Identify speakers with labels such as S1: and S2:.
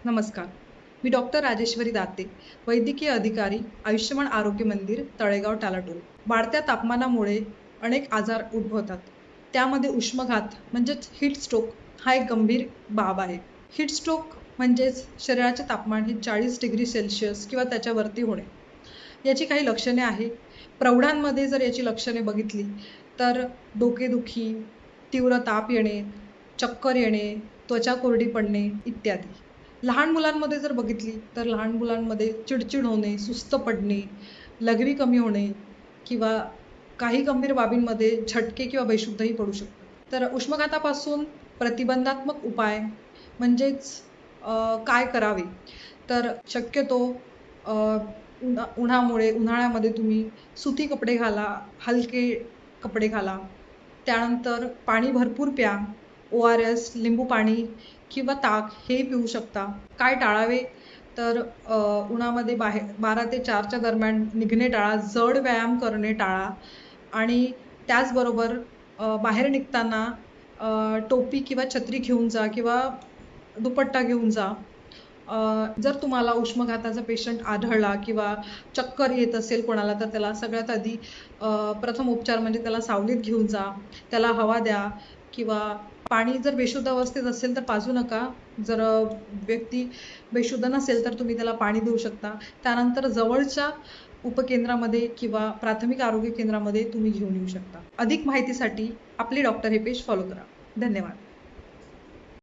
S1: नमस्कार. मी डॉक्टर राजेश्वरी दाते, वैद्यकीय अधिकारी, आयुष्यमान आरोग्य मंदिर, तळेगाव, टालाटोल. वाढत्या तापमानामुळे अनेक आजार उद्भवतात. त्यामध्ये उष्माघात म्हणजेच हीट स्ट्रोक हा एक गंभीर बाब आहे. हीट स्ट्रोक म्हणजेच शरीराचे तापमान हे 40 डिग्री सेल्सिअस किंवा त्याच्यावरती होणे. याची काही लक्षणे आहे. प्रौढांमध्ये जर याची लक्षणे बघितली तर डोकेदुखी, तीव्र ताप येणे, चक्कर येणे, त्वचा कोरडी पडणे इत्यादी. लहान मुलांमध्ये जर बघितली तर लहान मुलांमध्ये चिडचिड होणे, सुस्त पडणे, लघवी कमी होणे किंवा काही गंभीर बाबींमध्ये झटके किंवा बेशुद्धही पडू शकतात. तर उष्माघातापासून प्रतिबंधात्मक उपाय म्हणजेच काय करावे? तर शक्यतो उन्हाळ्यामध्ये तुम्ही सुती कपडे घाला, हलके कपडे घाला. त्यानंतर पाणी भरपूर प्या. ORS, लिंबू पाणी किंवा ताक हे पिऊ शकता. काय टाळावे? तर उन्हामध्ये 12 ते 4च्या दरम्यान निघणे टाळा, जड व्यायाम करणे टाळा आणि त्याचबरोबर बाहेर निघताना टोपी किंवा छत्री घेऊन जा किंवा दुपट्टा घेऊन जा. जर तुम्हाला उष्माघाताचा पेशंट आढळला किंवा चक्कर येत असेल कोणाला तर त्याला सगळ्यात आधी प्रथम उपचार म्हणजे त्याला सावलीत घेऊन जा, त्याला हवा द्या किंवा पाणी जर बेशुद्ध अवस्थेत असेल तर पाजू नका. जर व्यक्ती बेशुद्ध नसेल तर तुम्ही त्याला पाणी देऊ शकता. त्यानंतर जवळच्या उपकेंद्रामध्ये किंवा प्राथमिक आरोग्य केंद्रामध्ये तुम्ही घेऊन येऊ शकता. अधिक माहितीसाठी आपली डॉक्टर हे पेज फॉलो करा. धन्यवाद.